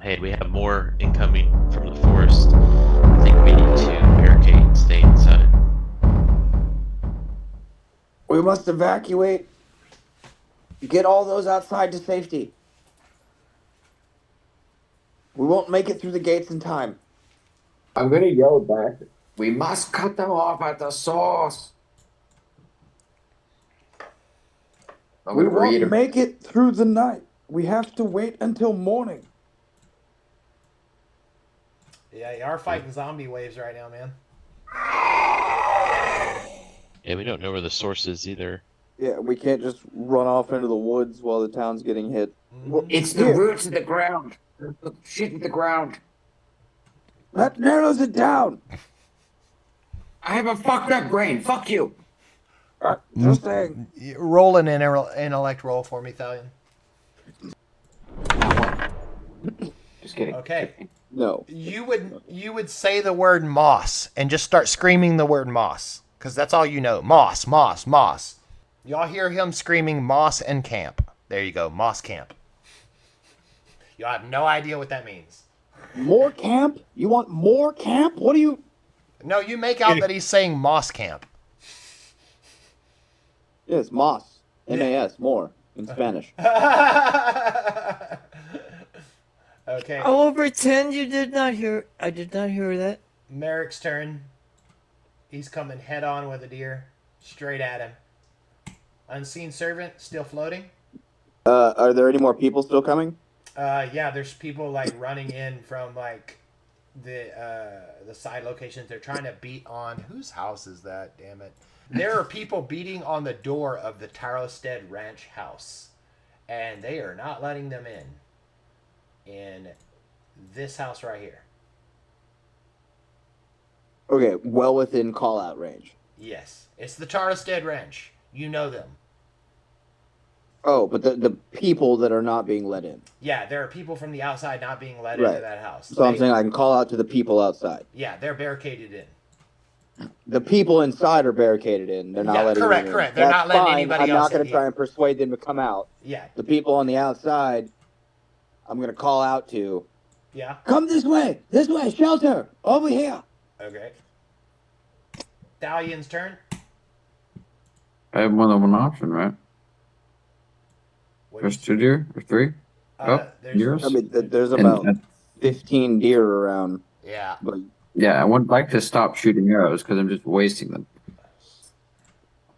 Hey, we have more incoming from the forest. I think we need to barricade and stay inside. We must evacuate. Get all those outside to safety. We won't make it through the gates in time. I'm gonna yell back. We must cut them off at the source. I'm We gonna won't read. make it through the night. We have to wait until morning. Yeah, you are fighting zombie waves right now, man. Yeah, we don't know where the source is either. Yeah, we can't just run off into the woods while the town's getting hit. Well, It's the here, roots of the ground. The shit in the ground. that narrows it down. I have a fucked up brain. Fuck you. Just saying. Roll an intellect roll for me, Thalion. Just kidding. Okay. No. You would say the word moss and just start screaming the word moss, because that's all you know. Moss, moss, moss. Y'all hear him screaming moss and camp. There you go, moss camp. Y'all have no idea what that means. More camp? You want more camp? What do you... No, you make out that he's saying moss camp. Yes, Moss. M-A-S, more, in Spanish. Okay. I will pretend you did not hear. I did not hear that. Merrick's turn. He's coming head on with a deer, straight at him. Unseen servant still floating. Are there any more people still coming? Yeah, there's people like running in from like the side locations. They're trying to beat on whose house is that? Damn it! There are people beating on the door of the Tarosted Ranch house, and they are not letting them in. In this house right here. Okay, well within call-out range. Yes, it's the Tarosted Ranch. You know them. Oh, but the people that are not being let in. Yeah, there are people from the outside not being let Right. into that house. So I'm saying I can call out to the people outside. Yeah, they're barricaded in. The people inside are barricaded in. They're not Yeah, letting correct, them in. correct. They're That's not letting fine. anybody I'm else not going in, to try yeah. and persuade them to come out. Yeah, The people on the outside, I'm going to call out to, yeah. come this way, shelter, over here. Okay. Thalian's turn. I have more than one option, right? What There's you- 2 deer or 3. there's yours. I mean, there's about 15 deer around. Yeah. But Yeah, I would like to stop shooting arrows because I'm just wasting them.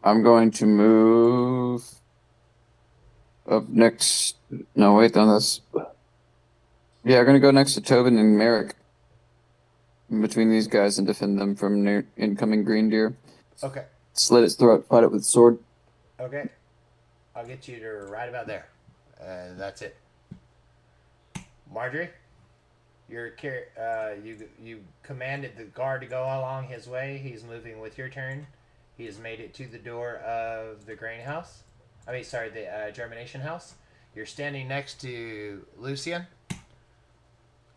I'm going to move up next. No, wait, no, that's. Yeah, I'm going to go next to Tobin and Merrick. In between these guys and defend them from near incoming green deer. Okay. Slit its throat, fight it with sword. Okay. I'll get you to right about there. That's it. Marjorie, you commanded the guard to go along his way. He's moving with your turn. He has made it to the door of the grain house. The germination house. You're standing next to Lucian.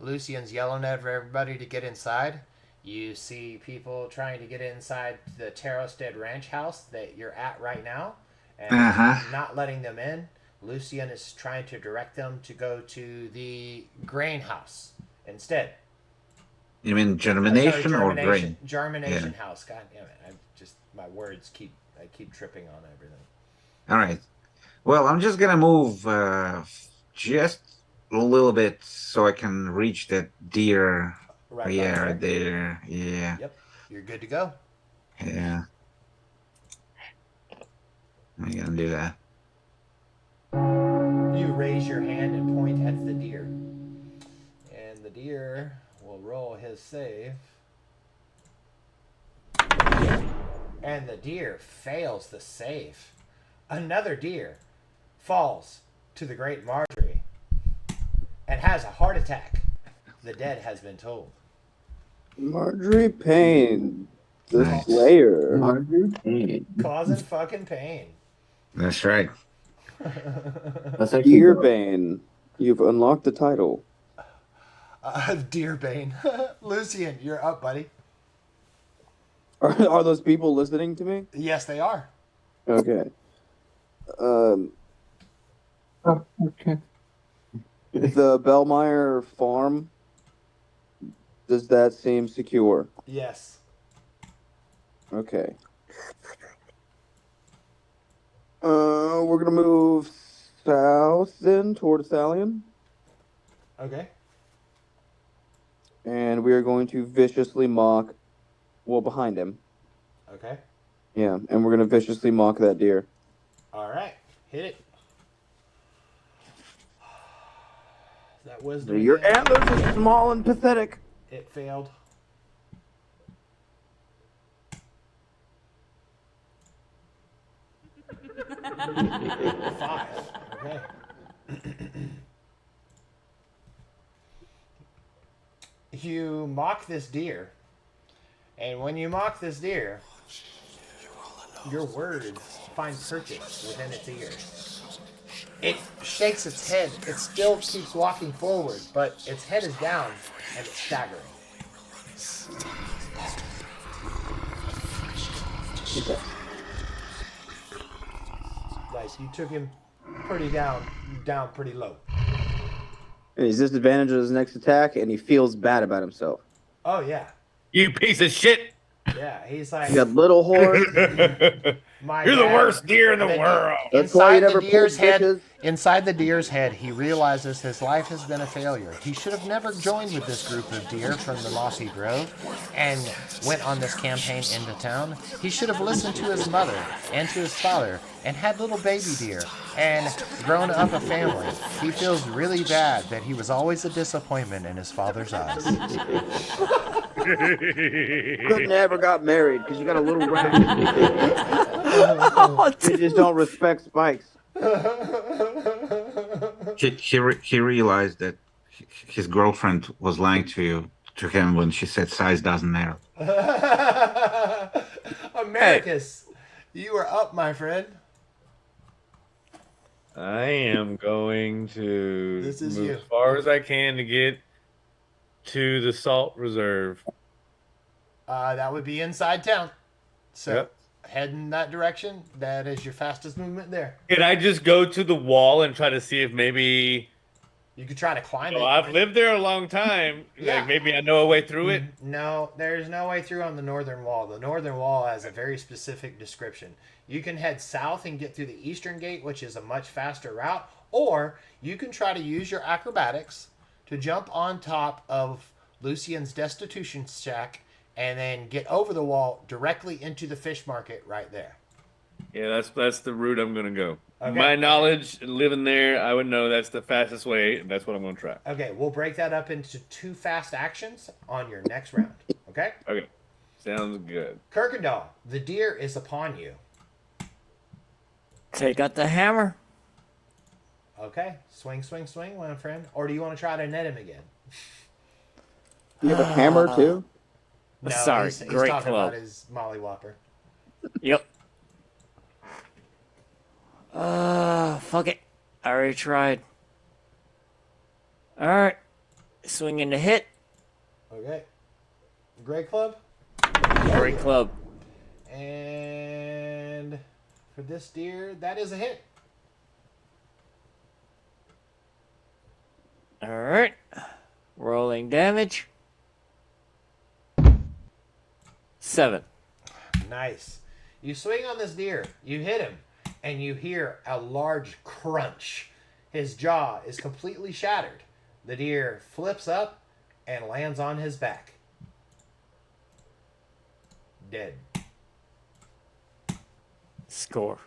Lucian's yelling at everybody to get inside. You see people trying to get inside the Tarosted Ranch house that you're at right now, and not letting them in. Lucian is trying to direct them to go to the grain house instead. You mean germination or grain? Germination house. God damn it! My words I keep tripping on everything. All right. Well, I'm just gonna move just a little bit so I can reach that deer. Right. Yeah, there. right there. Yeah. Yep. You're good to go. Yeah. I'm gonna do that. You raise your hand and point at the deer. And the deer will roll his save. And the deer fails the save. Another deer falls to the great Marjorie and has a heart attack. The dead has been told. Marjorie Payne, the Nice. Slayer. Marjorie Payne. Causing fucking pain. That's right. That's actually Deerbane, you've unlocked the title. Deerbane. Lucian, you're up, buddy. Are those people listening to me? Yes, they are. Okay. Oh, okay. The Bellmeyer farm, does that seem secure? Yes. Okay. We're gonna move south then toward Thalion, Okay. and we are going to viciously mock. Well, behind him. Okay. Yeah, and we're gonna viciously mock that deer. All right. Hit it. That wisdom. Your again. antlers are small and pathetic. It failed. Five. Okay. You mock this deer, and when you mock this deer, your words find purchase within its ears. It shakes its head. It still keeps walking forward, but its head is down and it's staggering. Like you took him pretty down pretty low. And he's disadvantaged on his next attack, and he feels bad about himself. Oh yeah, You piece of shit. yeah. He's like, He got little horns. my You're the dad- worst deer in the And then world. That's why you Inside never the deer's pulled head, bitches. inside the deer's head, he realizes his life has been a failure. He should have never joined with this group of deer from the Mossy Grove and went on this campaign into town. He should have listened to his mother and to his father and had little baby deer and grown up a family. He feels really bad that he was always a disappointment in his father's eyes. Couldn't ever got married because you got a little rat. You just don't respect spikes. He realized that his girlfriend was lying to him when she said size doesn't matter. Americus, you are up, my friend. I am going to This is move you. as far as I can to get to the salt reserve. That would be inside town. So Yep. head in that direction. That is your fastest movement there. Can I just go to the wall and try to see if maybe... You could try to climb Well, it. I've lived there a long time. Yeah. Like maybe I know a way through it. No, there's no way through on the northern wall. The northern wall has a very specific description. You can head south and get through the eastern gate, which is a much faster route, or you can try to use your acrobatics to jump on top of Lucian's destitution shack and then get over the wall directly into the fish market right there. Yeah, that's the route I'm gonna go. Okay. My knowledge, living there, I would know that's the fastest way, and that's what I'm gonna try. Okay, we'll break that up into 2 fast actions on your next round. Okay? Okay, sounds good. Kirkendall, the deer is upon you. Take out the hammer. Okay, swing, my friend. Or do you want to try to net him again? You have a hammer too? No, Sorry, he's great talking club. about his Molly Whopper. Yep. Fuck it. I already tried. Alright. Swinging the hit. Okay. Great club. Great club. And for this deer, that is a hit. Alright. Rolling damage. 7. Nice. You swing on this deer, you hit him, and you hear a large crunch. His jaw is completely shattered. The deer flips up and lands on his back. Dead. Score.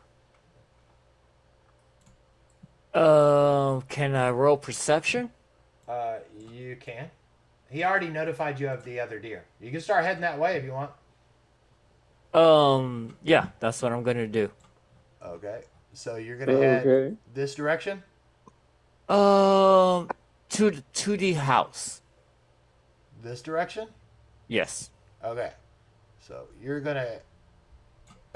Can I roll perception? You can. He already notified you of the other deer. You can start heading that way if you want. Yeah, that's what I'm gonna do. Okay. So you're gonna head Okay. this direction? To the house. This direction? Yes. Okay. So you're gonna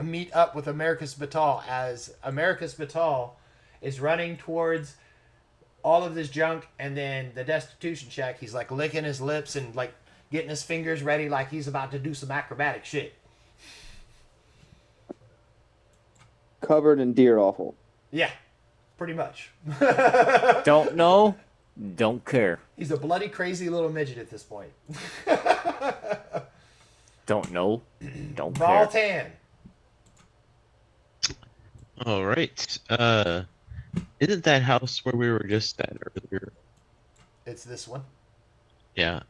meet up with Americus Batal as Americus Batal is running towards all of this junk, and then the destitution shack. He's like licking his lips and like getting his fingers ready, like he's about to do some acrobatic shit. Covered in deer offal. Yeah, pretty much. Don't know. Don't care. He's a bloody crazy little midget at this point. Don't know. Don't care. Baltan. All right. Isn't that house where we were just at earlier? It's this one. Yeah.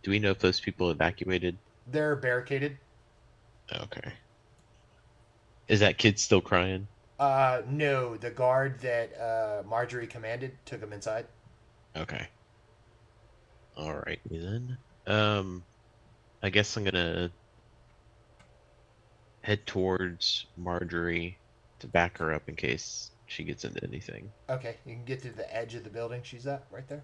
Do we know if those people evacuated? They're barricaded. Okay. Is that kid still crying? No, the guard that Marjorie commanded took him inside. Okay. All right then. I guess I'm gonna head towards Marjorie to back her up in case she gets into anything. Okay, you can get to the edge of the building she's at, right there.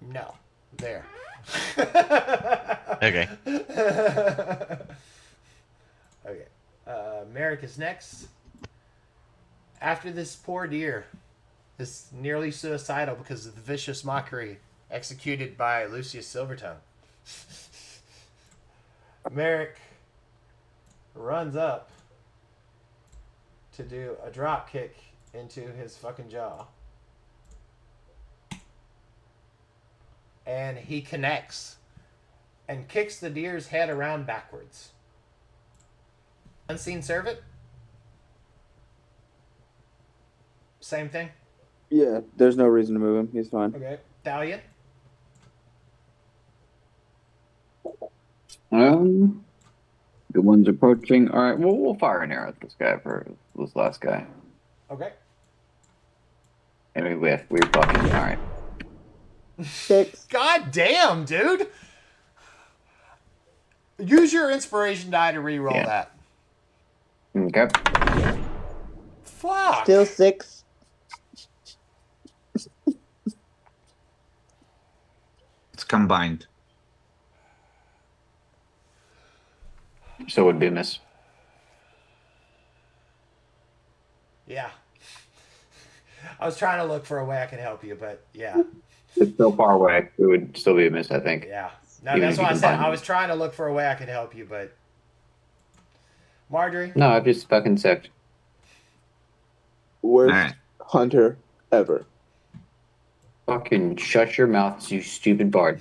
No, there. Okay. Okay. Merrick is next. After this poor deer is nearly suicidal because of the vicious mockery executed by Lucius Silvertongue, Merrick runs up to do a drop kick into his fucking jaw. And he connects and kicks the deer's head around backwards. Unseen servant? Same thing? Yeah, there's no reason to move him. He's fine. Okay. Thallion? The one's approaching. All right, well, we'll fire an arrow at this guy for this last guy. Okay. And we whiff. We're fucking all right. 6. God damn, dude! Use your inspiration die to reroll Yeah. that. Okay. Fuck! Still 6. It's combined. So it would be a miss. Yeah. I was trying to look for a way I could help you, but yeah. It's so far away. It would still be a miss, I think. Yeah. No, Even that's if you what I said. combine I them. was trying to look for a way I could help you, but Marjorie? No, I just fucking sucked. Worst Alright. hunter ever. Fucking shut your mouth, you stupid bard.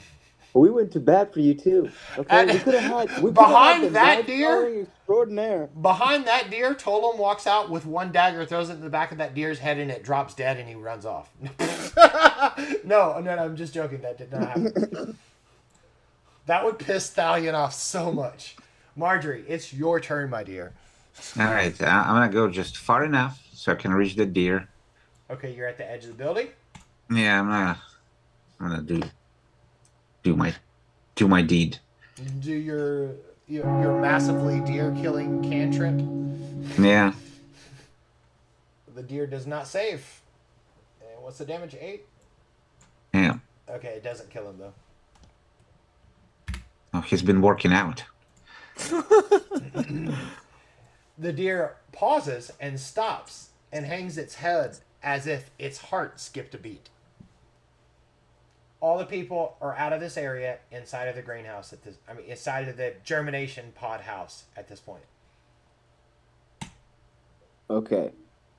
We went to bat for you too. Okay, And we could have had. We behind could have that had the deer- scoring extraordinaire. Behind that deer, Tolan walks out with one dagger, throws it in the back of that deer's head, and it drops dead, and he runs off. No, I'm just joking. That did not happen. That would piss Thallion off so much. Marjorie, it's your turn, my dear. All right, I'm gonna go just far enough so I can reach the deer. Okay, you're at the edge of the building. Yeah, I'm gonna do my deed. Do your massively deer killing cantrip. Yeah, The deer does not save. And what's the damage? 8? yeah. Okay, it doesn't kill him though. Oh, he's been working out. The deer pauses and stops and hangs its head as if its heart skipped a beat. All the people are out of this area inside of the greenhouse inside of the germination pod house at this point. Okay.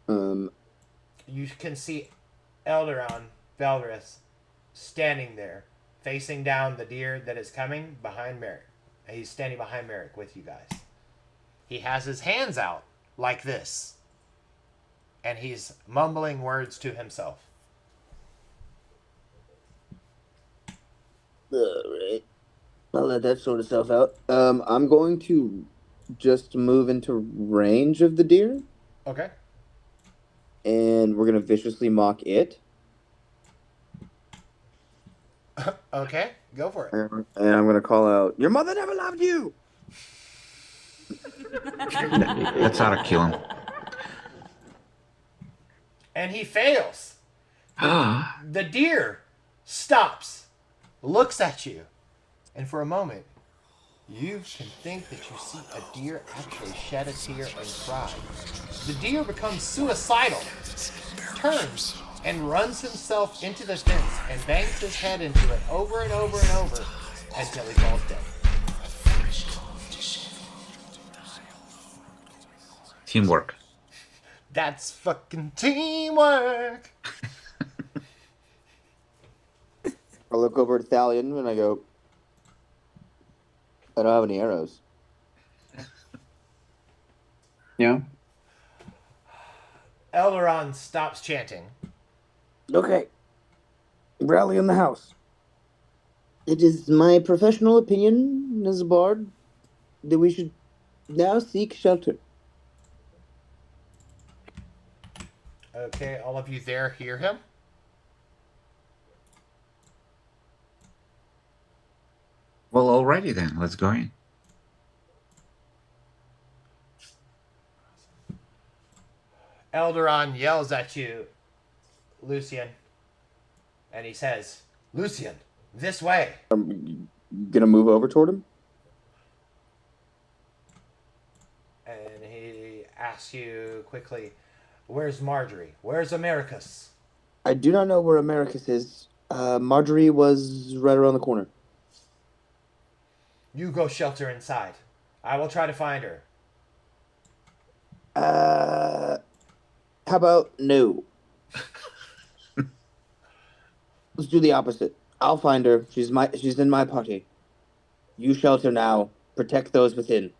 You can see Elderon Veldris standing there, facing down the deer that is coming behind Merrick. And he's standing behind Merrick with you guys. He has his hands out like this. And he's mumbling words to himself. Alright. I'll let that sort itself out. I'm going to just move into range of the deer, Okay. and we're gonna viciously mock it. Okay, go for it. And I'm gonna call out, "Your mother never loved you!" That's how to kill him. And he fails. Ah, The deer stops, looks at you, and for a moment, you can think that you see a deer actually shed a tear and cry. The deer becomes suicidal, turns, and runs himself into the fence and bangs his head into it over and over and over until he falls dead. Teamwork. That's fucking teamwork. I look over at Thalion and I go, I don't have any arrows. Yeah. Elderon stops chanting. Okay. Rally in the house. It is my professional opinion as a bard that we should now seek shelter. Okay, all of you there hear him? Well, alrighty then. Let's go in. Elderon yells at you, Lucian, and he says, Lucian, this way. I'm gonna move over toward him. And he asks you quickly, where's Marjorie? Where's Americus? I do not know where Americus is. Marjorie was right around the corner. You go shelter inside. I will try to find her. How about no? Let's do the opposite. I'll find her. She's in my party. You shelter now. Protect those within.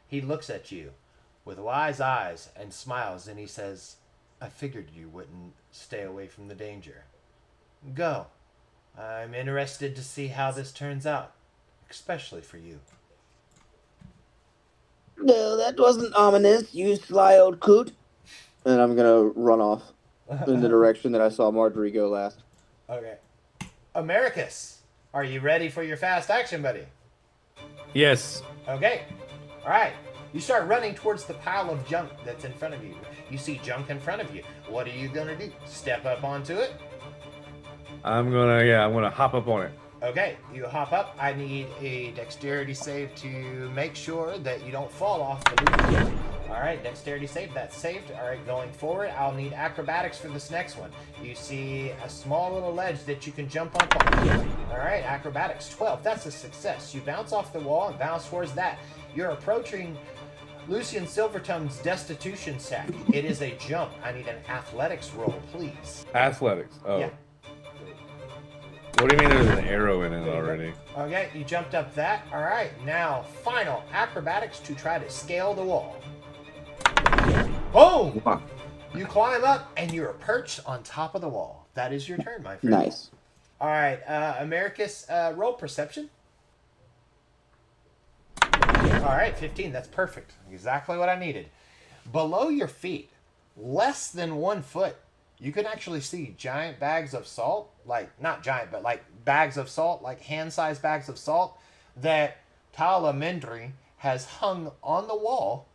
He looks at you with wise eyes and smiles, and he says, I figured you wouldn't stay away from the danger. Go. I'm interested to see how this turns out, especially for you. No, that wasn't ominous, you sly old coot. And I'm gonna run off in the direction that I saw Marjorie go last. Okay. Americus, are you ready for your fast action, buddy? Yes. Okay. All right. You start running towards the pile of junk that's in front of you. You see junk in front of you. What are you gonna do? Step up onto it? I'm gonna hop up on it. Okay, you hop up. I need a dexterity save to make sure that you don't fall off the loop. All right, dexterity save. That's saved. All right, going forward, I'll need acrobatics for this next one. You see a small little ledge that you can jump up on. All right, acrobatics 12. That's a success. You bounce off the wall and bounce towards that. You're approaching Lucian Silvertongue's destitution sack. It is a jump. I need an athletics roll, please. Athletics. Oh. Yeah. What do you mean there's an arrow in it already? Okay, you jumped up that. All right, now final acrobatics to try to scale the wall. Boom! Wow. You climb up and you're perched on top of the wall. That is your turn, my friend. Nice. All right, Americus, roll perception. All right, 15. That's perfect. Exactly what I needed. Below your feet, less than 1 foot, you can actually see giant bags of salt, like not giant, but like bags of salt, like hand-sized bags of salt that Tala Mendry has hung on the wall,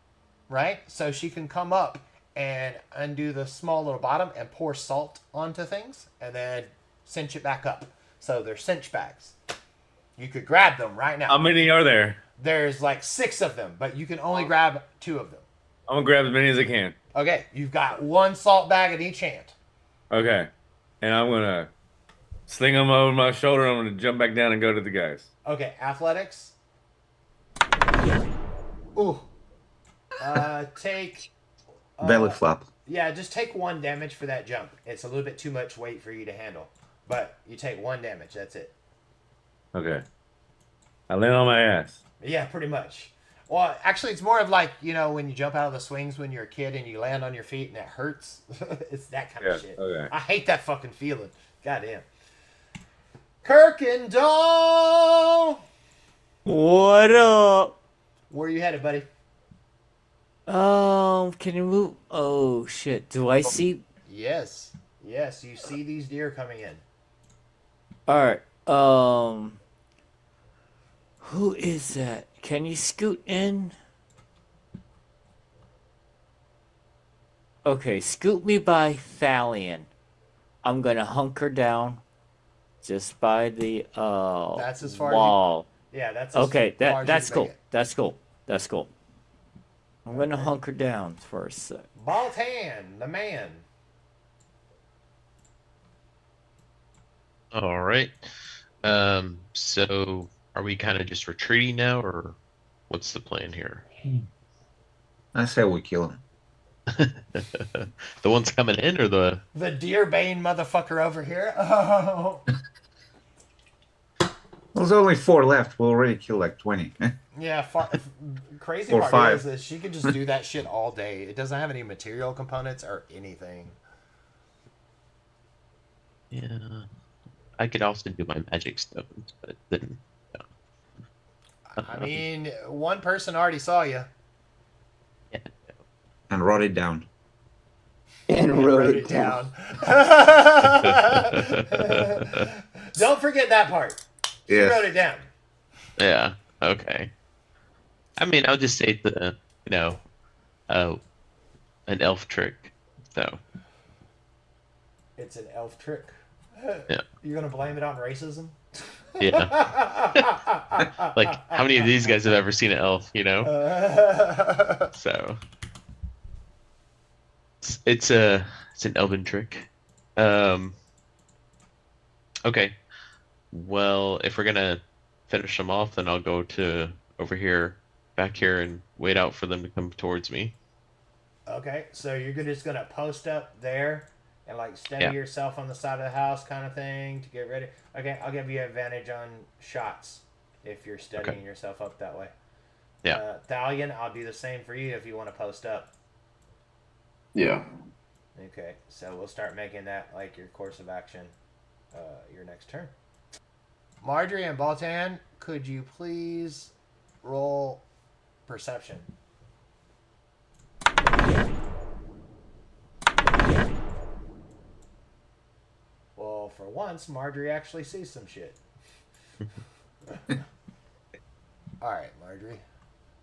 right? So she can come up and undo the small little bottom and pour salt onto things and then cinch it back up. So they're cinch bags. You could grab them right now. How many are there? There's like 6 of them, but you can only grab 2 of them. I'm gonna grab as many as I can. Okay, you've got 1 salt bag in each hand. Okay. And I'm gonna sling them over my shoulder. I'm gonna jump back down and go to the guys. Okay, athletics. Ooh. Take. Belly flop. Yeah, just take 1 damage for that jump. It's a little bit too much weight for you to handle, but you take 1 damage. That's it. Okay. I land on my ass. Yeah, pretty much. Well, actually, it's more of like, you know, when you jump out of the swings when you're a kid and you land on your feet and it hurts. It's that kind of shit. Okay. I hate that fucking feeling. Goddamn. Kirkendall! What up? Where are you headed, buddy? Can you move? Oh shit! Do I see? Yes. Yes, you see these deer coming in. All right. Who is that? Can you scoot in? Okay, scoot me by Thalion. I'm gonna hunker down, just by the That's as far as you- wall. Yeah, that's as Okay, far as that's you can cool. make it. That's cool. That's cool. I'm gonna hunker down for a sec. Baltan, the man. All right. So are we kind of just retreating now, or what's the plan here? I say we kill him. The ones coming in or the The deer bane motherfucker over here. Oh. There's only 4 left. We already killed like 20. Yeah, crazy Or part 5. is that she could just do that shit all day. It doesn't have any material components or anything. yeah. I could also do my magic stones, but then I mean, one person already saw you. yeah. And wrote it down. And wrote it down. Don't forget that part. She Yes. wrote it down. Yeah. Okay. I mean, I'll just say an elf trick. So It's an elf trick. Yeah. You're gonna blame it on racism? yeah. Like, how many of these guys have ever seen an elf? So it's an elven trick. Okay. Well, if we're gonna finish them off, then I'll go to back here, and wait out for them to come towards me. Okay, so you're just gonna post up there and like steady Yeah. yourself on the side of the house, kind of thing, to get ready. Okay, I'll give you advantage on shots if you're steadying yourself up that way. Yeah. Thalion, I'll do the same for you if you want to post up. Yeah. Okay, so we'll start making that like your course of action, your next turn. Marjorie and Baltan, could you please roll perception? Well, for once, Marjorie actually sees some shit. Alright, Marjorie.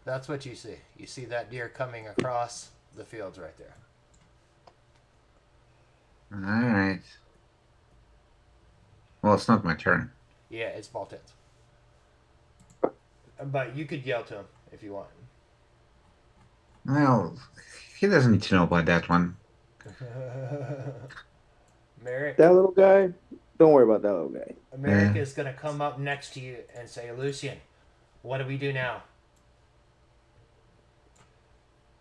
That's what you see. You see that deer coming across the fields right there. Alright. Well, it's not my turn. Yeah, it's Baltan's. But you could yell to him if you want. Well, he doesn't need to know about that one. Merrick. That little guy? Don't worry about that little guy. Merrick Yeah. is going to come up next to you and say, Lucian, what do we do now?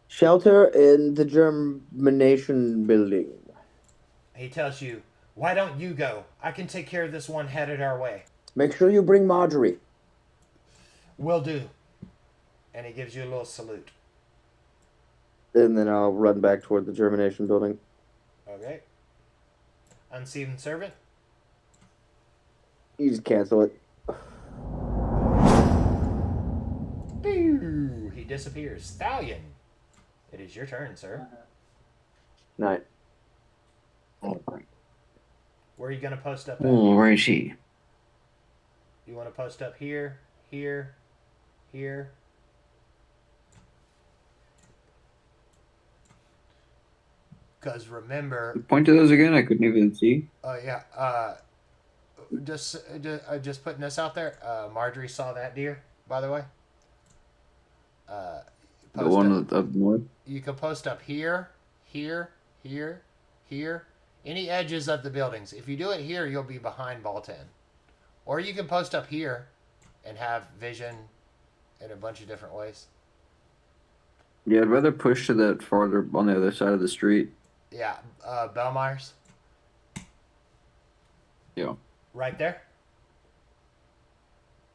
Shelter in the germination building. He tells you, why don't you go? I can take care of this one headed our way. Make sure you bring Marjorie. Will do. And he gives you a little salute. And then I'll run back toward the germination building. Okay. Unseen servant. You just cancel it. Pew! He disappears. Stallion. It is your turn, sir. Night. Where are you going to post up at? Oh, where is she? You want to post up here, here, here. Because remember, Point to those again. I couldn't even see. just putting this out there. Marjorie saw that deer, by the way. The one up north. You can post up here, here, here, here. Any edges of the buildings. If you do it here, you'll be behind Baltan. Or you can post up here and have vision in a bunch of different ways. Yeah, I'd rather push to that farther on the other side of the street. Yeah, Belmeyer's. Yeah. Right there.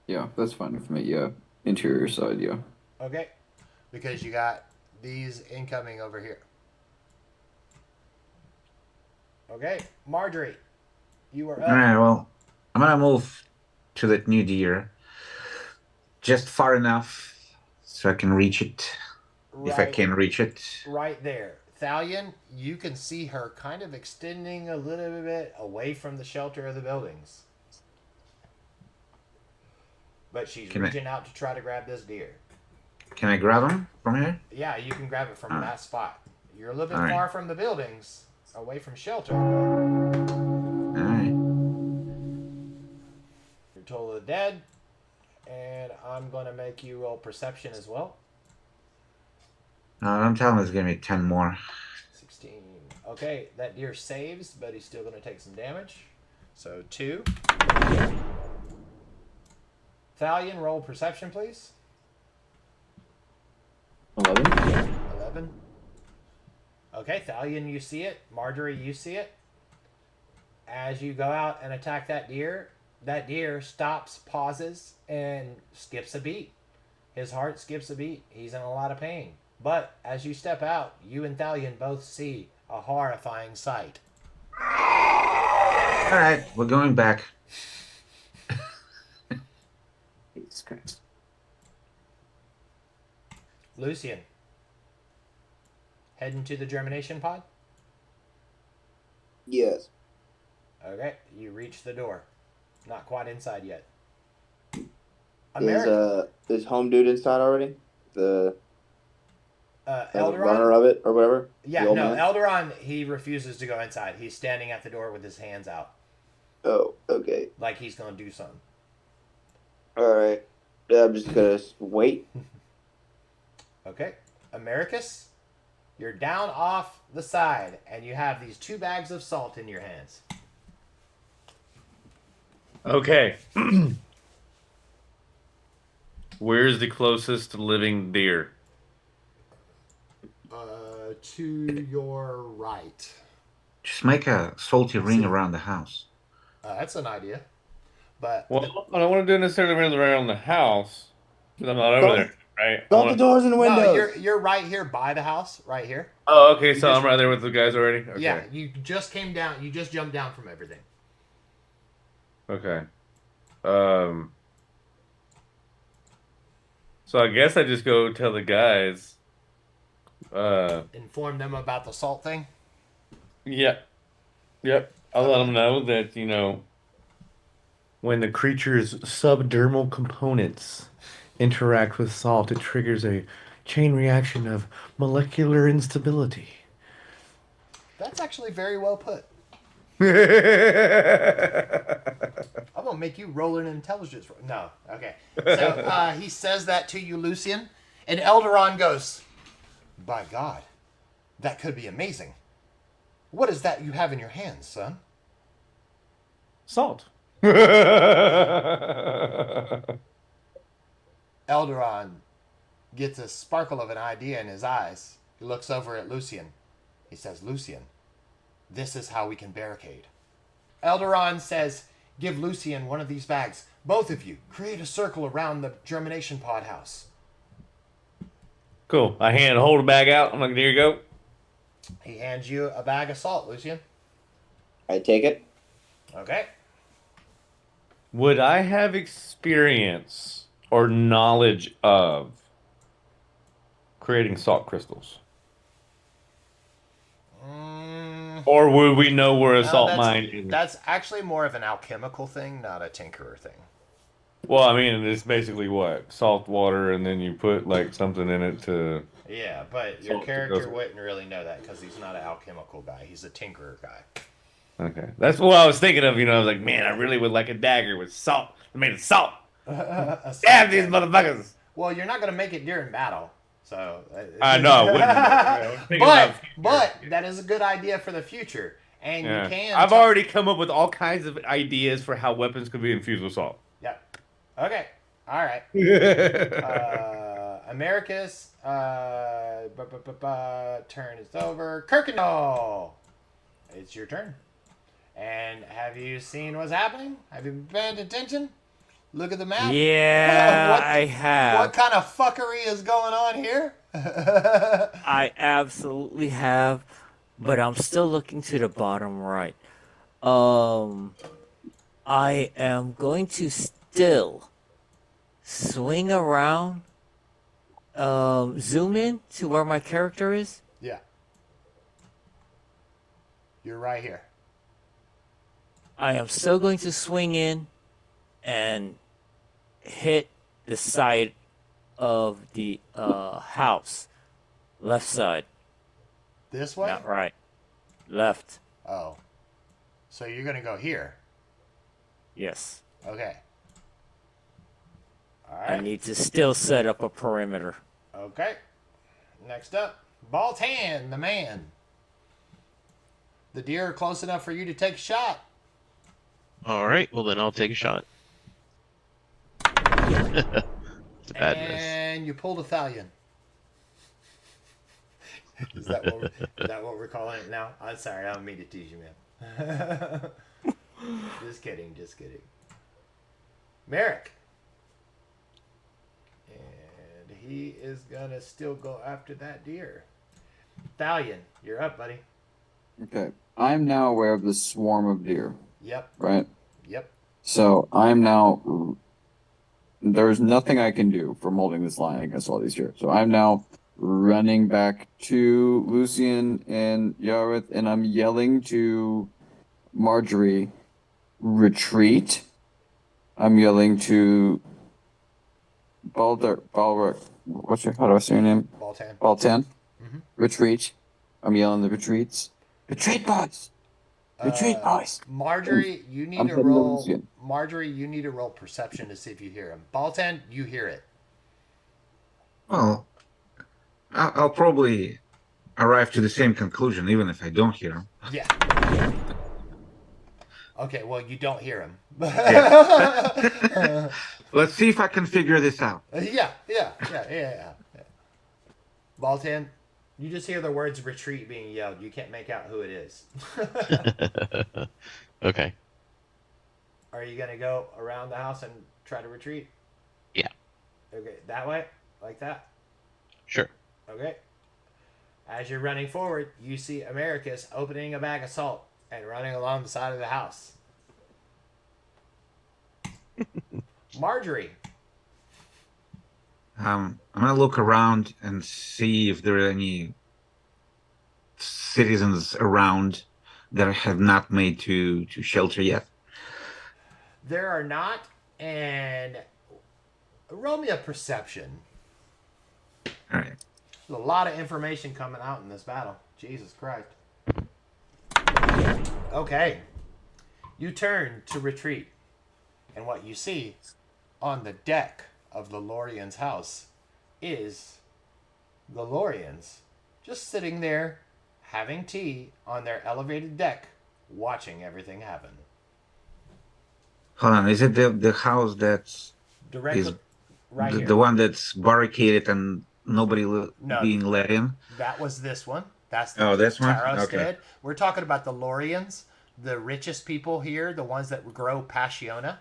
Yeah, that's fine with me. Yeah. Interior side, yeah. Okay. Because you got these incoming over here. Okay, Marjorie, you are up. Alright, well, I'm gonna move to that new deer. Just far enough so I can reach it. If I can reach it. Right there. Thalion, you can see her kind of extending a little bit away from the shelter of the buildings. But she's reaching out to try to grab this deer. Can I grab him from here? Yeah, you can grab it from that spot. You're a little bit All right. far from the buildings, away from shelter. Alright. You're told of the dead, and I'm going to make you roll perception as well. I'm telling him it's gonna be 10 more. 16. Okay, that deer saves, but he's still going to take some damage. So 2. Thalion, roll perception, please. 11. 11. Okay, Thalion, you see it. Marjorie, you see it. As you go out and attack that deer stops, pauses, and skips a beat. His heart skips a beat. He's in a lot of pain. But as you step out, you and Thalion both see a horrifying sight. All right, we're going back. Jesus Christ. Lucian, heading to the germination pod? Yes. Okay, you reach the door. Not quite inside yet. America, Is home dude inside already? The runner Elderon? of it or whatever? Yeah, The old no, man? Elderon, he refuses to go inside. He's standing at the door with his hands out. Oh, okay. Like he's going to do something. Alright. Yeah, I'm just gonna wait. Okay. Americus, you're down off the side, and you have these 2 bags of salt in your hands. Okay. Where's the closest living deer? To your right. Just make a salty ring around the house. That's an idea. But Well, I don't want to do necessarily around the house because I'm not over there, right? I Bolt the wanna... doors and the windows. no, you're right here by the house, right here. Oh, okay. You So just- I'm right there with the guys already. Okay. Yeah, you just came down. You just jumped down from everything. Okay. So I guess I just go tell the guys. Inform them about the salt thing. Yep. Yep. I'll let them know that, when the creature's subdermal components interact with salt, it triggers a chain reaction of molecular instability. That's actually very well put. I'm gonna make you roll an intelligence. No, okay. So he says that to you, Lucian, and Elderon goes, "By God, that could be amazing. What is that you have in your hands, son?" Salt. Elderon gets a sparkle of an idea in his eyes. He looks over at Lucian. He says, "Lucian, this is how we can barricade." Elderon says, "Give Lucian one of these bags. Both of you, create a circle around the germination pod house." Cool. I hold a bag out. I'm like, there you go. He hands you a bag of salt, Lucian. I take it. Okay. Would I have experience or knowledge of creating salt crystals? Or would we know where a salt mine is? That's actually more of an alchemical thing, not a tinkerer thing. Well, I mean, it's basically what? Salt water, and then you put, like, something in it to... Yeah, but your Salt character goes- wouldn't really know that because he's not an alchemical guy. He's a tinkerer guy. Okay. That's what I was thinking of, I was like, man, I really would like a dagger with salt. I made of salt. Stab these motherfuckers. Well, you're not going to make it during battle. So I know. I wouldn't. but that is a good idea for the future. And Yeah. you can... I've already come up with all kinds of ideas for how weapons could be infused with salt. Yep. Okay. All right. Americus, turn is over. Kirkendall, it's your turn. And have you seen what's happening? Have you been paying attention? Look at the map. Yeah, I have. What kind of fuckery is going on here? I absolutely have, but I'm still looking to the bottom right. I am going to still swing around, zoom in to where my character is. Yeah. You're right here. I am still going to swing in and hit the side of the house. Left side. This way? Not right. Left. Oh. So you're going to go here. Yes. Okay. All I right. need to still set up a perimeter. Okay. Next up, Baltan, the man. The deer are close enough for you to take a shot. All right, well then I'll take a shot. It's a bad miss. And you pulled a Thalion. Is that what we're calling it now? I'm sorry, I don't mean to tease you, man. Just kidding, just kidding. Merrick. And he is gonna still go after that deer. Thalion, you're up, buddy. Okay. I'm now aware of the swarm of deer, Yep, right? yep. So I'm now. There's nothing I can do from holding this line against all these deer. So I'm now running back to Lucian and Yareth, and I'm yelling to Marjorie, retreat. I'm yelling to Balric. How do I say your name? Baltan. Baltan. Mhm. Retreat. I'm yelling the retreats. Retreat, boys. Retreat, boys. Marjorie, you need I'm to heading to roll. Lucian. Marjorie, you need to roll perception to see if you hear him. Baltan, you hear it. Well, I'll probably arrive to the same conclusion, even if I don't hear him. Yeah. Okay, well, you don't hear him. Let's see if I can figure this out. Yeah. Baltan, you just hear the words retreat being yelled. You can't make out who it is. Okay. Are you going to go around the house and try to retreat? Yeah. Okay, that way? Like that? Sure. Okay. As you're running forward, you see Americus opening a bag of salt and running along the side of the house. Marjorie. I'm gonna look around and see if there are any citizens around that I have not made to shelter yet. There are not, and roll me a perception. All right. There's a lot of information coming out in this battle. Jesus Christ. Okay. You turn to retreat, and what you see on the deck of the Lorian's house is the Lorians just sitting there having tea on their elevated deck, watching everything happen. Hold on. Is it the house that's Directly right the, here. the one that's barricaded and nobody No. being let in? That was this one. That's the this one? Taro Okay. stead. We're talking about the Lorians, the richest people here, the ones that grow passiona.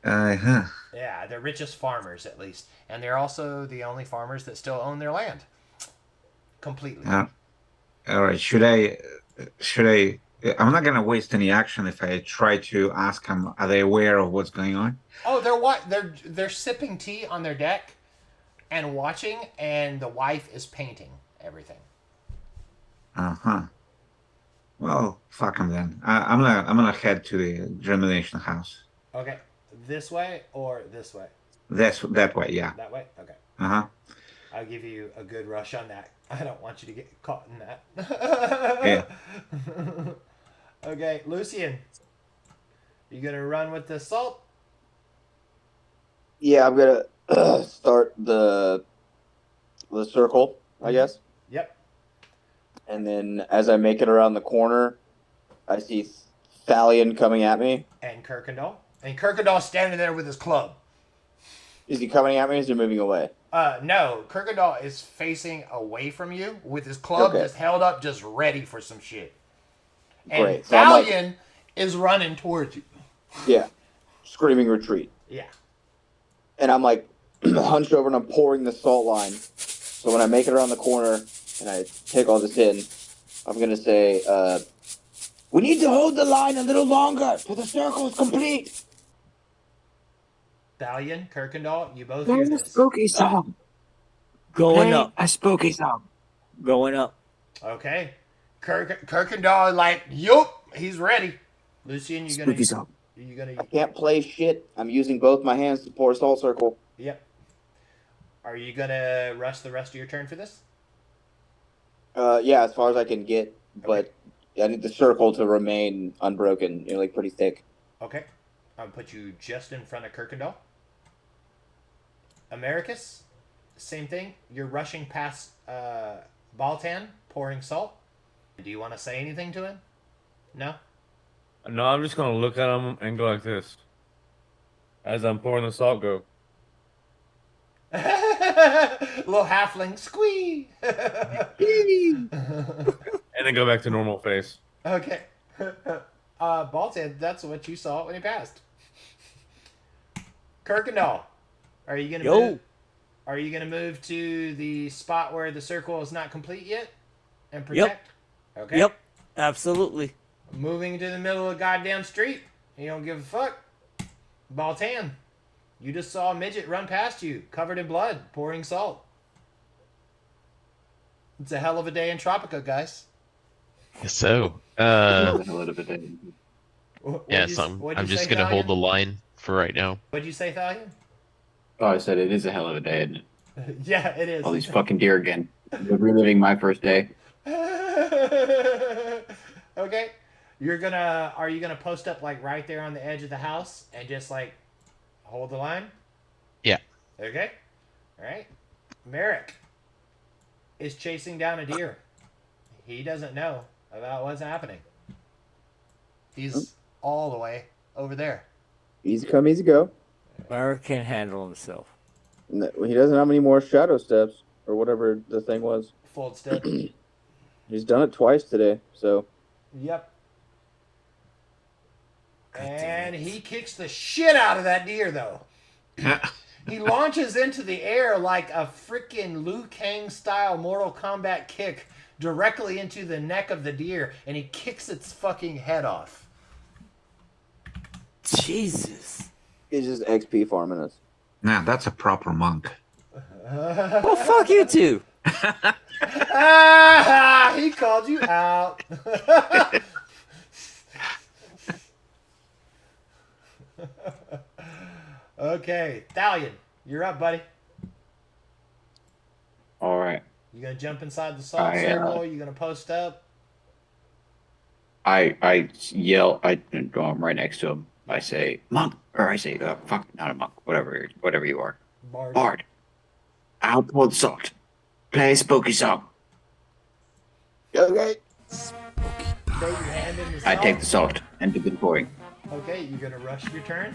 Uh-huh. Yeah, they're richest farmers at least, and they're also the only farmers that still own their land completely. All right. Should I? I'm not gonna waste any action if I try to ask them. Are they aware of what's going on? Oh, they're what? They're sipping tea on their deck and watching, and the wife is painting everything. Uh-huh. Well, fuck them then. I'm gonna head to the germination house. Okay, this way or this way? That way, yeah. That way. Okay. Uh-huh. I'll give you a good rush on that. I don't want you to get caught in that. Yeah. Okay, Lucian. You gonna run with the salt? Yeah, I'm gonna start the circle, I guess. Yep. And then as I make it around the corner, I see Thalion coming at me. And Kirkendall. And Kirkendall's standing there with his club. Is he coming at me or is he moving away? No, Kirkendall is facing away from you with his club Okay. just held up, just ready for some shit. And Great. So I'm like- Thalion is running towards you. Yeah. Screaming retreat. Yeah. And I'm like hunched over and I'm pouring the salt line. So when I make it around the corner and I take all this in, I'm going to say, we need to hold the line a little longer till the circle is complete. Thalion, Kirkendall, you both hear There's a this. spooky song. Going up. A spooky song. Going up. Okay. Kirkendall, like, yup, he's ready. Lucian, you gonna... Spooky song. You gonna... I can't play shit. I'm using both my hands to pour a salt circle. Yep. Are you gonna rush the rest of your turn for this? Yeah, as far as I can get, but I need the circle to remain unbroken, like pretty thick. Okay. I'll put you just in front of Kirkendall. Americus, same thing. You're rushing past Baltan, pouring salt. Do you want to say anything to him? No? No, I'm just gonna look at him and go like this. As I'm pouring the salt, go. Little halfling squee. And then go back to normal face. Okay. Baltan, that's what you saw when he passed. Kirkendall, are you gonna Yo. move? Are you gonna move to the spot where the circle is not complete yet and protect? Okay. Yep. Absolutely. Moving to the middle of the goddamn street. You don't give a fuck. Baltan, you just saw a midget run past you, covered in blood, pouring salt. It's a hell of a day in Tropica, guys. Guess so. A little bit. Yeah, so I'm just gonna hold the line for right now. What'd you say, Thalion? Oh, I said it is a hell of a day, isn't it? Yeah, it is. All these fucking deer again. We're reliving my first day. Okay. Are you gonna post up like right there on the edge of the house and just like hold the line? Yeah. Okay. Alright. Merrick is chasing down a deer. He doesn't know about what's happening. He's all the way over there. Easy come, easy go. Merrick can handle himself. He doesn't have any more shadow steps or whatever the thing was. Fold still. He's done it twice today, so. Yep. God And damn it. he kicks the shit out of that deer though. He launches into the air like a freaking Liu Kang style Mortal Kombat kick directly into the neck of the deer, and he kicks its fucking head off. Jesus. He's just XP farming us. Nah, that's a proper monk. Well, fuck you too. Ah, he called you out. Okay, Thalion, you're up, buddy. All right. You gonna jump inside the salt circle? You gonna post up? I yell. I'm right next to him. I say, monk, or I say, fuck, not a monk, whatever you are. Bard. Bard. I'll pour the salt. Play a spooky song. Okay. Take your hand in the I salt. take the salt and begin pouring. Okay, you're gonna rush your turn.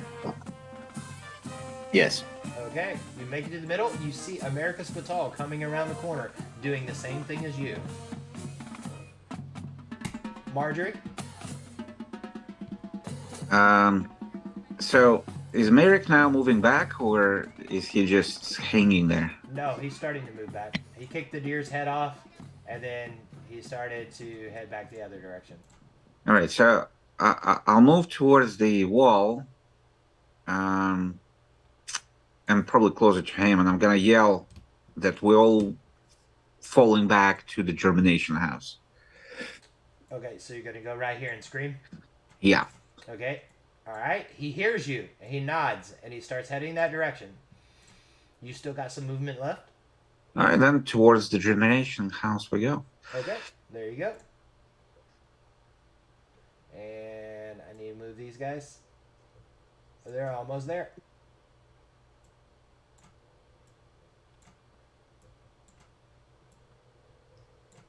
Yes. Okay, you make it to the middle. You see America Spital coming around the corner, doing the same thing as you. Marjorie. So is Merrick now moving back, or is he just hanging there? No, he's starting to move back. He kicked the deer's head off, and then he started to head back the other direction. All right, so I'll move towards the wall, and probably closer to him, and I'm gonna yell that we're all falling back to the germination house. Okay, so you're gonna go right here and scream. Yeah. Okay. All right. He hears you, and he nods, and he starts heading that direction. You still got some movement left. All right, then towards the germination house we go. Okay. There you go. And I need to move these guys. They're almost there.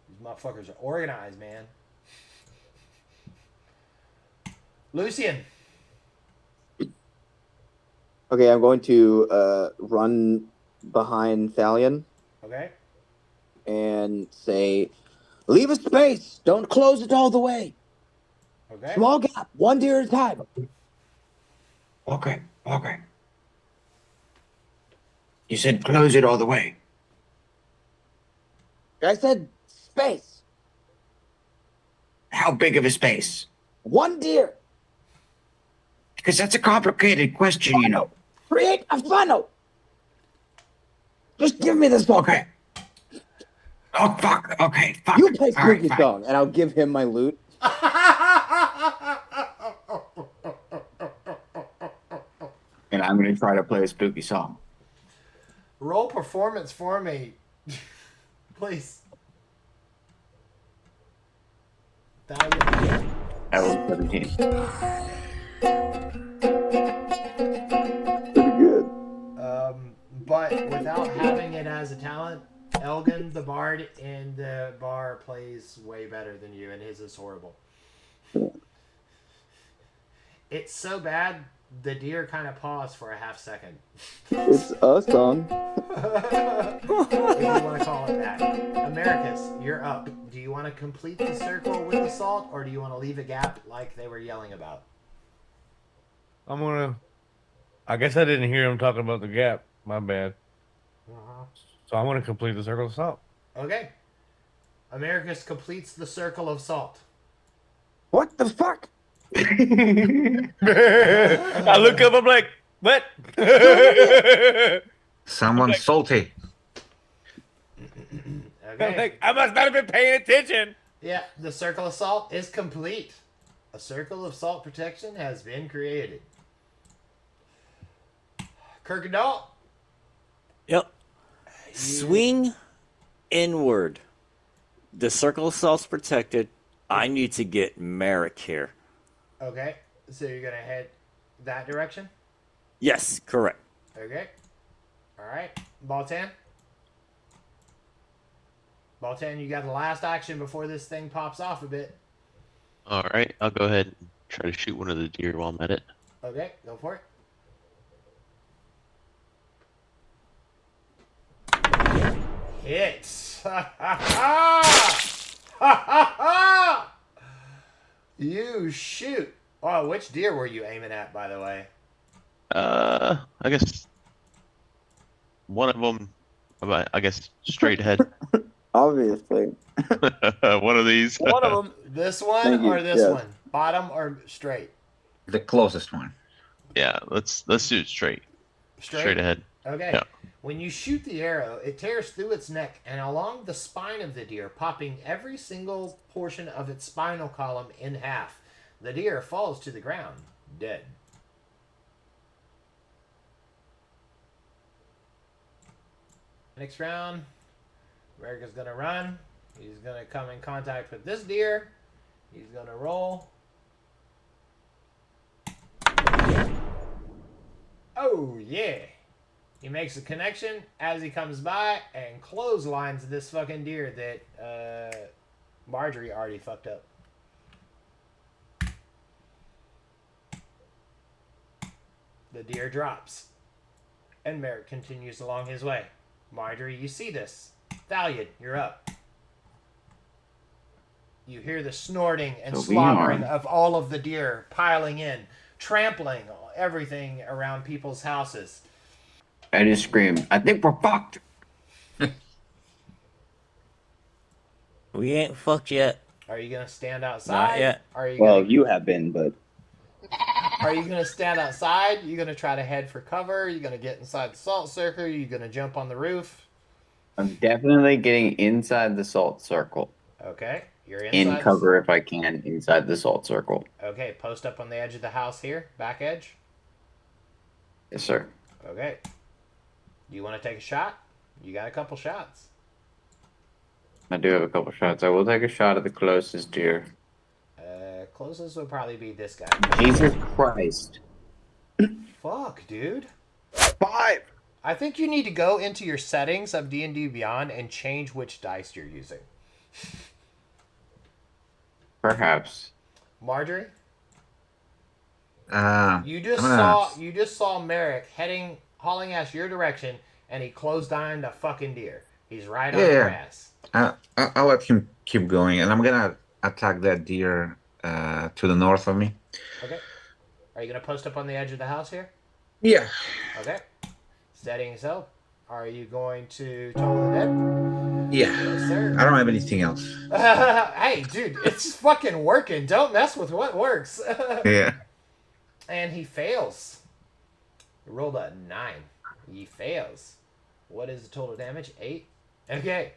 These motherfuckers are organized, man. Lucian. Okay, I'm going to run behind Thalion Okay. and say, leave a space. Don't close it all the way. Okay. Small gap, one deer at a time. Okay. You said close it all the way. I said space. How big of a space? One deer. Because that's a complicated question, you know. Create a funnel. Just give me this book. Okay. Oh, fuck. Okay, fuck. You play All right, spooky fine. song, and I'll give him my loot. And I'm going to try to play a spooky song. Roll performance for me. Please. Thalion. I rolled 17. Pretty good. But without having it as a talent, Elgin, the bard in the bar, plays way better than you, and his is horrible. It's so bad, the deer kind of paused for a half second. It's a song. If you want to call it that. Americus, you're up. Do you want to complete the circle with the salt, or do you want to leave a gap like they were yelling about? I'm gonna. I guess I didn't hear him talking about the gap. My bad. So I'm gonna complete the circle of salt. Okay. Americus completes the circle of salt. What the fuck? I look up. I'm like, what? Someone's salty. I'm Okay. like, I must not have been paying attention. Yeah, the circle of salt is complete. A circle of salt protection has been created. Kirkendall, Yep. Swing inward. The circle of salt's protected. I need to get Merrick here. okay, so you're gonna head that direction. Yes, correct. Okay. All right, Baltan. Baltan, you got the last action before this thing pops off a bit. All right, I'll go ahead and try to shoot one of the deer while I'm at it. Okay, go for it. Hits. Ha ha ha! Ha ha ha! You shoot. Oh, which deer were you aiming at, by the way? I guess one of them, I guess straight ahead. Obviously. One of these. One of them. This one Thank you, or this yes. one? Bottom or straight? The closest one. Yeah, let's do it straight. Straight ahead. Okay. Yeah. When you shoot the arrow, it tears through its neck and along the spine of the deer, popping every single portion of its spinal column in half. The deer falls to the ground, dead. Next round, America's gonna run. He's gonna come in contact with this deer. He's gonna roll. Oh, yeah. He makes a connection as he comes by and clotheslines this fucking deer that Marjorie already fucked up. The deer drops. And Merrick continues along his way. Marjorie, you see this. Thaliad, you're up. You hear the snorting and So we slobbering are. of all of the deer piling in, trampling everything around people's houses. I just screamed, I think we're fucked. We ain't fucked yet. Are you gonna stand outside? Not yet. Are you Well, gonna, you have been, but are you gonna stand outside? You gonna try to head for cover? You gonna get inside the salt circle? You gonna jump on the roof? I'm definitely getting inside the salt circle. Okay, you're In inside. cover if I can, inside the salt circle. Okay, post up on the edge of the house here, back edge. Yes, sir. Okay. You want to take a shot? You got a couple shots. I do have a couple shots. I will take a shot at the closest deer. Closest would probably be this guy. Jesus Christ. Fuck, dude. 5! I think you need to go into your settings of D&D Beyond and change which dice you're using. Perhaps. Marjorie, Uh, you just I'm gonna- saw Merrick hauling ass your direction, and he closed on a fucking deer. He's right on Yeah, your yeah. ass. I'll let him keep going, and I'm gonna attack that deer to the north of me. Okay. Are you gonna post up on the edge of the house here? Yeah. Okay. Steadying yourself. Are you going to total the dead? Yeah. Yes, sir. I don't have anything else. Hey, dude, it's fucking working. Don't mess with what works. Yeah. And he fails. He rolled a 9. He fails. What is the total damage? 8. Okay.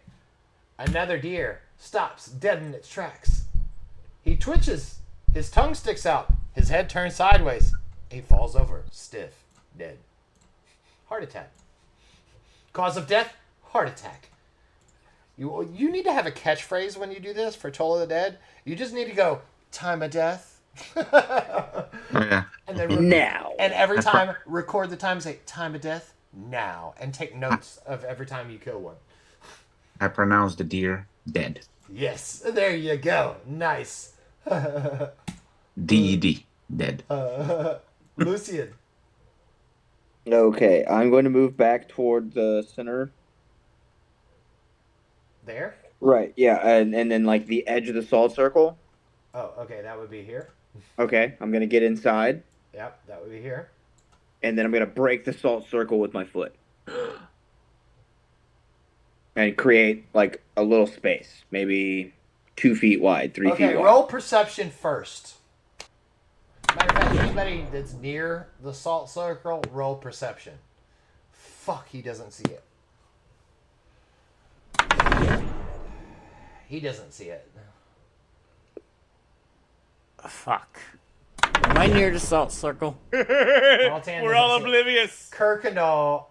Another deer stops dead in its tracks. He twitches. His tongue sticks out. His head turns sideways. He falls over, stiff, dead. Heart attack. Cause of death? Heart attack. You need to have a catchphrase when you do this for Toll of the Dead. You just need to go, time of death. Oh, yeah. And then Now. and every time record the time, say time of death now, and take notes of every time you kill one. I pronounce the deer dead. Yes, there you go. Nice. DED. Dead. Lucian. Okay, I'm going to move back toward the center. There? Right, yeah, and then like the edge of the salt circle. Oh, okay, that would be here. Okay, I'm gonna get inside, Yep, that would be here. and then I'm gonna break the salt circle with my foot and create like a little space, maybe 2 feet wide, 3 feet Okay, wide. roll perception first. Matter of fact, anybody that's near the salt circle, roll perception. Fuck, he doesn't see it. He doesn't see it. Fuck. Am I near the salt circle? Altan We're all doesn't see it. oblivious. Kirkendall,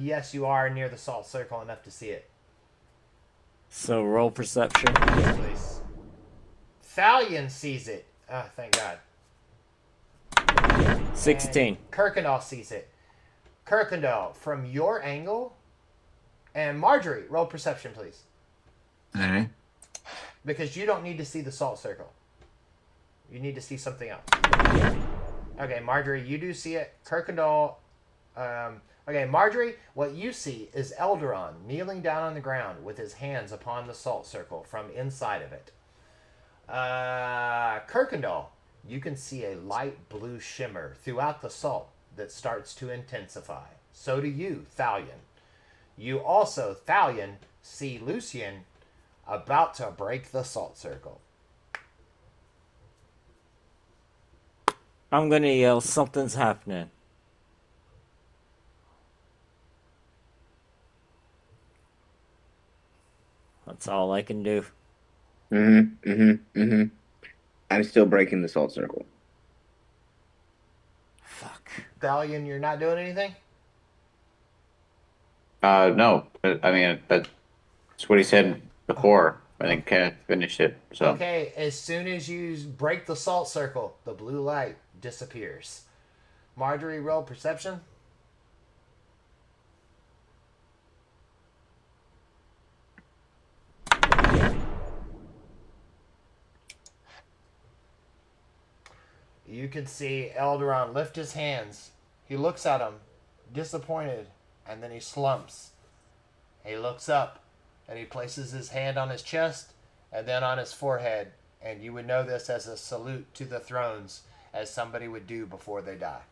yes, you are near the salt circle enough to see it. So roll perception. Yes, please. Thalion sees it. Ah, thank God. 16. And Kirkendall sees it. Kirkendall, from your angle, and Marjorie, roll perception, please. All right. Because you don't need to see the salt circle. You need to see something else. Okay, Marjorie, you do see it. Kirkendall. Okay, Marjorie, what you see is Elderon kneeling down on the ground with his hands upon the salt circle from inside of it. Kirkendall, you can see a light blue shimmer throughout the salt that starts to intensify. So do you, Thalion. You also, Thalion, see Lucian about to break the salt circle. I'm gonna yell, something's happening. That's all I can do. I'm still breaking the salt circle. Fuck. Thalion, you're not doing anything? No, but, I mean that's what he said before. I think Kenneth finished it. So Okay, as soon as you break the salt circle, the blue light disappears. Marjorie, roll perception. You can see Elderon lift his hands. He looks at him, disappointed, and then he slumps. He looks up, and he places his hand on his chest, and then on his forehead, and you would know this as a salute to the thrones, as somebody would do before they die.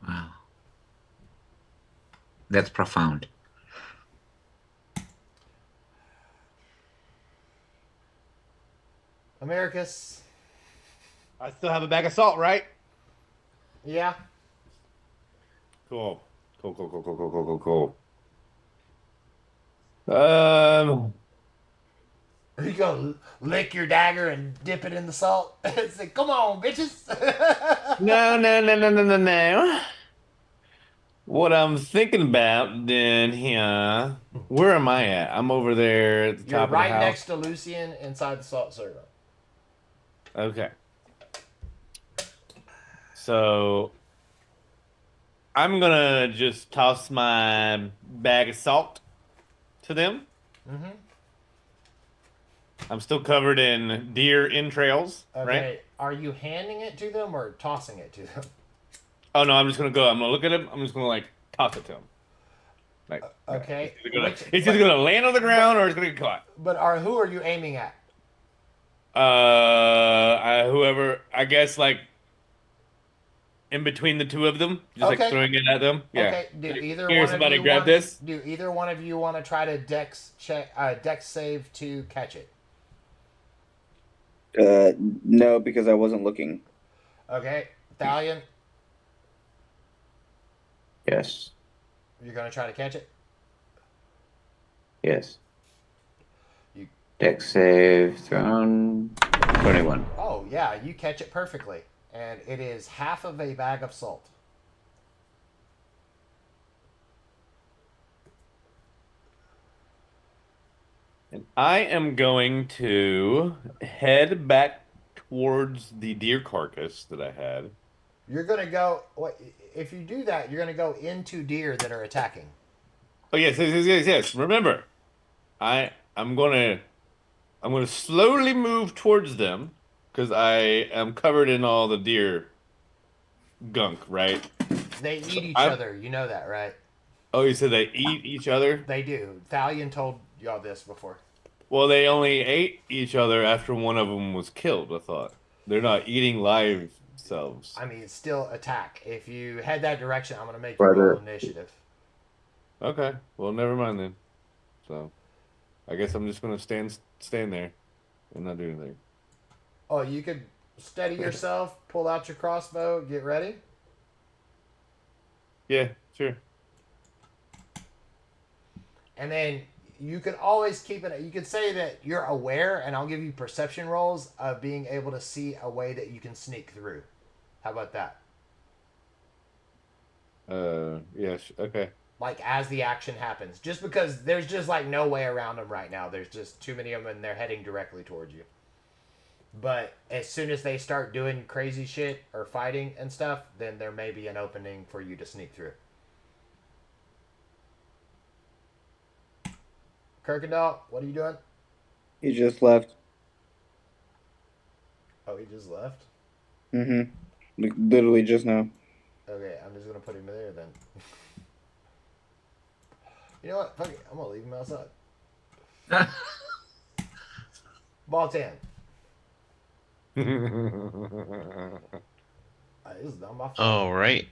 Wow. That's profound. Americus. I still have a bag of salt, right? Yeah. Cool. Cool. You go lick your dagger and dip it in the salt. Say, come on, bitches. No. What I'm thinking about then here, where am I at? I'm over there at the You're top right of the next house. to Lucian inside the salt circle. Okay. So I'm gonna just toss my bag of salt to them. Mm-hmm. I'm still covered in deer entrails, Okay. right? Are you handing it to them or tossing it to them? Oh no, I'm just gonna go. I'm gonna look at him. I'm just gonna like toss it to him. Like, Okay. it's either gonna land on the ground or it's gonna get caught. But who are you aiming at? Whoever, I guess, like in between the two of them, just Okay. like throwing it at them. Yeah. Okay. Do either Here, one somebody of you grab want, this. Do either one of you want to try to dex save to catch it? No, because I wasn't looking. Okay. Thalion, yes, you're gonna try to catch it. yes. You- Dex save thrown 21. Oh yeah, you catch it perfectly, and it is half of a bag of salt. And I am going to head back towards the deer carcass that I had. You're gonna go. If you do that, you're gonna go into deer that are attacking. Oh yes. Remember, I'm gonna I'm gonna slowly move towards them because I am covered in all the deer gunk, right? They eat each I'm. other. You know that, right? Oh, you said they eat each other? They do. Thalion told y'all this before. Well, they only ate each other after one of them was killed, I thought. They're not eating live selves. I mean, it's still attack. If you head that direction, I'm gonna make you roll Brother. initiative. Okay, well, never mind then. So, I guess I'm just gonna stand there and not do anything. Oh, you could steady yourself, pull out your crossbow, get ready. Yeah, sure. And then you could always keep it. You could say that you're aware, and I'll give you perception rolls of being able to see a way that you can sneak through. How about that? Yeah, okay. Like as the action happens, just because there's just like no way around them right now. There's just too many of them, and they're heading directly towards you. But as soon as they start doing crazy shit or fighting and stuff, then there may be an opening for you to sneak through. Kirkendall, what are you doing? He just left. Oh, he just left? Mm-hmm. Like, literally just now. Okay, I'm just gonna put him there then. You know what? Fuck it. I'm gonna leave him outside. Baltan. This is not my fault. All right.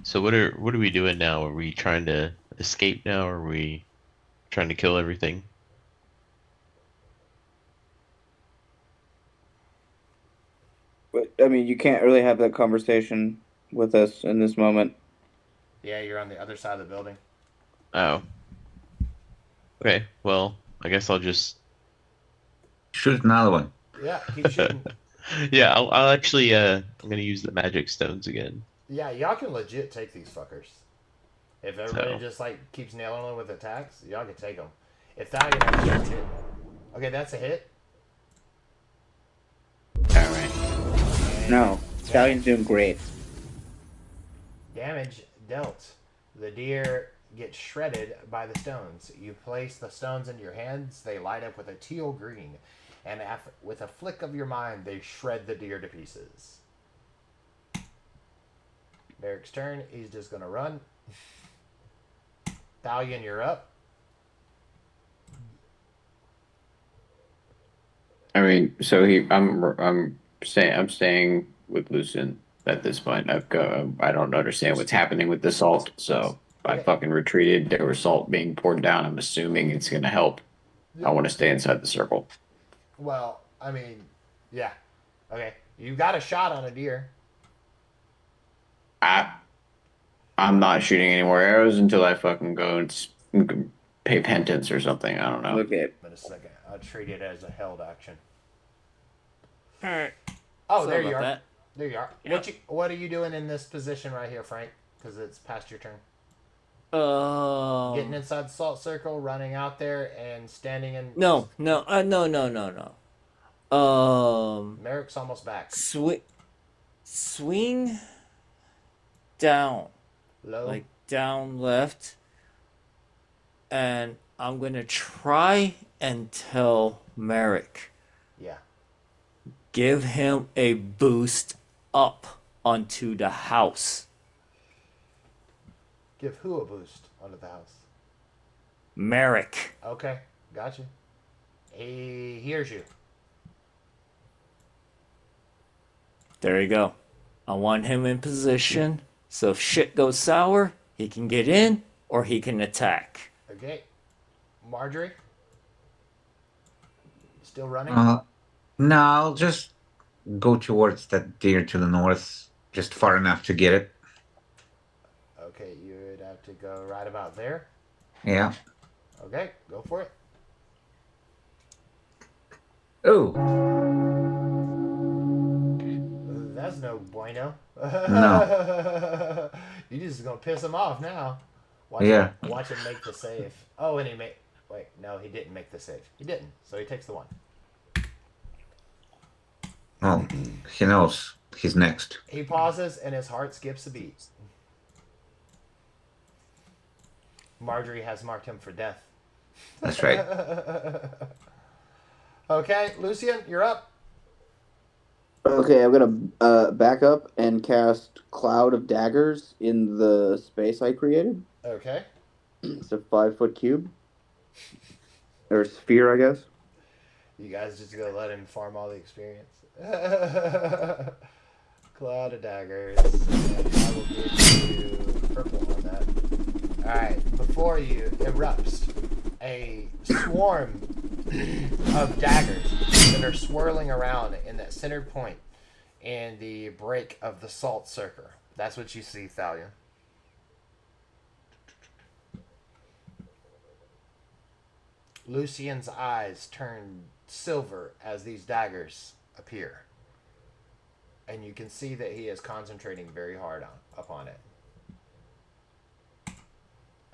So what are we doing now? Are we trying to escape now? Or are we trying to kill everything? But I mean, you can't really have that conversation with us in this moment. Yeah, you're on the other side of the building. Oh. Okay. Well, I guess I'll just. Shoot another one. Yeah, keep shooting. Yeah, I'll actually. I'm gonna use the magic stones again. Yeah, y'all can legit take these fuckers. If everybody So. just like keeps nailing them with attacks, y'all can take them. If Thalion actually gets hit, okay, that's a hit. All right. No, Stallion's doing great. Damage dealt. The deer gets shredded by the stones. You place the stones in your hands. They light up with a teal green, and with a flick of your mind, they shred the deer to pieces. Merrick's turn. He's just gonna run. Thalion, you're up. I mean, so I'm staying with Lucien at this point. I don't understand what's happening with the salt, so I Okay. fucking retreated. There was salt being poured down. I'm assuming it's gonna help. I want to stay inside the circle. Well, I mean, yeah. Okay, you got a shot on a deer. I'm not shooting any more arrows until I fucking go and pay penance or something. I don't know. Look at In a second, I'll treat it as a held action. All right. Oh, Sorry there you about are. that. There you are. Yep. What are you doing in this position right here, Frank? Because it's past your turn. Getting inside the salt circle, running out there, and standing in. No. Merrick's almost back. Swing down, Low. like down left, and I'm gonna try and tell Merrick, Yeah. give him a boost up onto the house. Give who a boost onto the house? Merrick. Okay, gotcha. He hears you. There you go. I want him in position, so if shit goes sour, he can get in or he can attack. Okay. Marjorie? Still running? No, I'll just go towards that deer to the north, just far enough to get it. Okay, you would have to go right about there. Yeah. Okay, go for it. Oh, That's no bueno. No. You just gonna piss him off now. Yeah. Watch him make the save. Oh, and he made. Wait, no, he didn't make the save. He didn't. So he takes the one. well, he knows he's next. He pauses and his heart skips a beat. Marjorie has marked him for death. That's right. Okay, Lucian, you're up. Okay, I'm gonna back up and cast Cloud of Daggers in the space I created. Okay. It's a 5-foot cube or sphere, I guess. You guys just gonna let him farm all the experience. Cloud of daggers. And I will give you purple on that. Alright, before you erupts a swarm of daggers that are swirling around in that center point in the break of the salt circle. That's what you see, Thalion. Lucian's eyes turn silver as these daggers appear. And you can see that he is concentrating very hard upon it.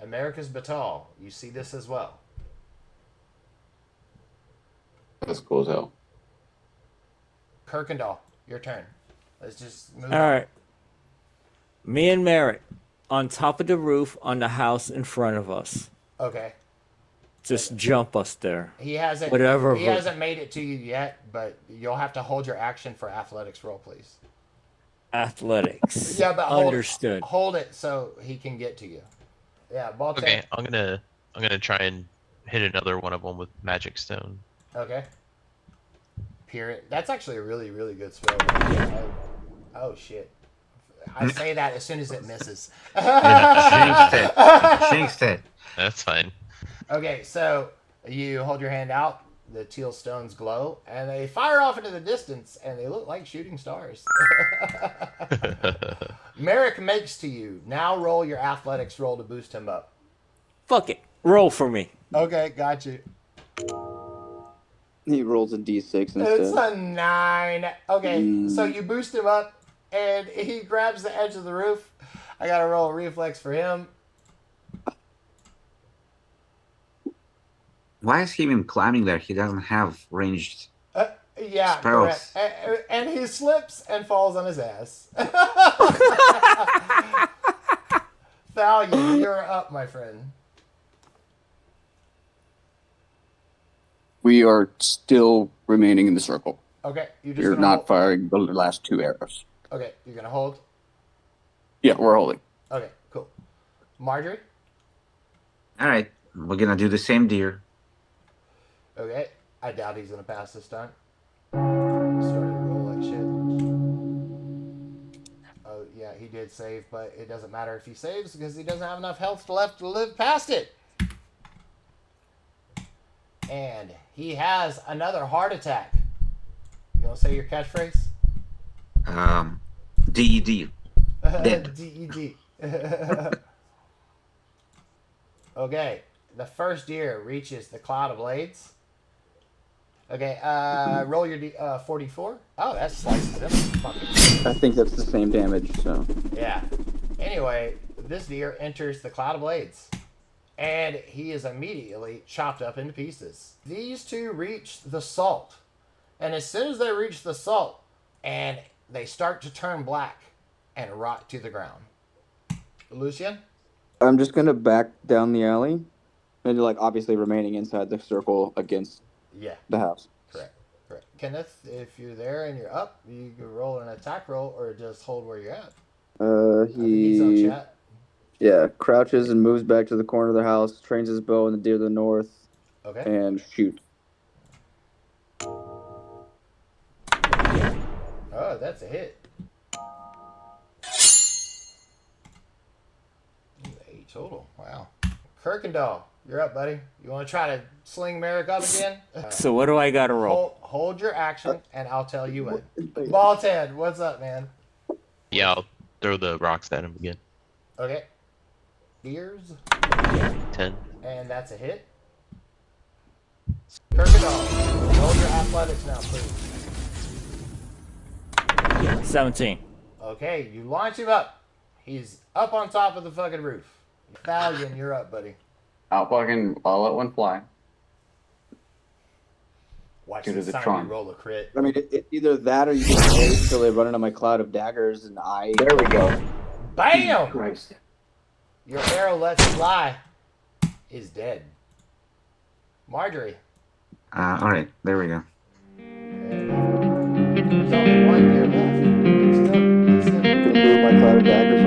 America's Batal, you see this as well. That's cool as hell. Kirkendall, your turn. Let's just move All on. right. Me and Merrick on top of the roof on the house in front of us. Okay. Just jump us there. He hasn't Whatever. he hasn't made it to you yet, but you'll have to hold your action for athletics roll, please. Athletics. Yeah, but Understood. Hold it so he can get to you. Yeah, ball Okay, I'm gonna try and hit another one of them with magic stone. Okay. Peer. That's actually a really, really good spell. Oh shit. I say that as soon as it misses. Jinxed it. That's fine. Okay, so you hold your hand out, the teal stones glow, and they fire off into the distance, and they look like shooting stars. Merrick makes to you. Now roll your athletics roll to boost him up. Fuck it. Roll for me. Okay, got you. He rolls a d6 instead. It's a 9. Okay, so you boost him up, and he grabs the edge of the roof. I gotta roll a reflex for him. Why is he even climbing there? He doesn't have ranged. Yeah, Spells. correct. And he slips and falls on his ass. Thalion, you're up, my friend. We are still remaining in the circle. Okay, You're not firing the last 2 arrows. Okay, you're gonna hold. Yeah, we're holding. Okay, cool. Marjorie. All right, we're gonna do the same deer. Okay, I doubt he's gonna pass this time. Started to roll like shit. Oh yeah, he did save, but it doesn't matter if he saves because he doesn't have enough health left to live past it. And he has another heart attack. You gonna say your catchphrase? DED. Dead. DED. Okay, the first deer reaches the cloud of blades. Okay, roll your 44. Oh, that slices him. Fucking. I think that's the same damage, so. Yeah. Anyway, this deer enters the cloud of blades, and he is immediately chopped up into pieces. These two reach the salt, and as soon as they reach the salt, and they start to turn black and rot to the ground. Lucian? I'm just gonna back down the alley, and like obviously remaining inside the circle against Yeah. the house. Correct. Kenneth, if you're there and you're up, you can roll an attack roll or just hold where you're at. I think he's on He chat. crouches and moves back to the corner of the house, trains his bow in the deer to the north, Okay. and shoots. Oh, that's a hit. 8 total. Wow. Kirkendall, you're up, buddy. You want to try to sling Merrick up again? So what do I gotta roll? Hold your action, and I'll tell you when. Ball Ted, what's up, man? Yeah, I'll throw the rocks at him again. Okay. Ears, 10. and that's a hit. Kirkendall, roll your athletics now, please. 17. Okay, you launch him up. He's up on top of the fucking roof. Thalion, you're up, buddy. I'll let one fly. Watch Go to this the time trunk. you roll a crit. I mean, either that or you can wait until they run into my cloud of daggers, and I. There we go. BAM! Christ. Your arrow lets fly. Is dead. Marjorie. All right, there we go. There's only one gear left. It's still Gonna move my clouded daggers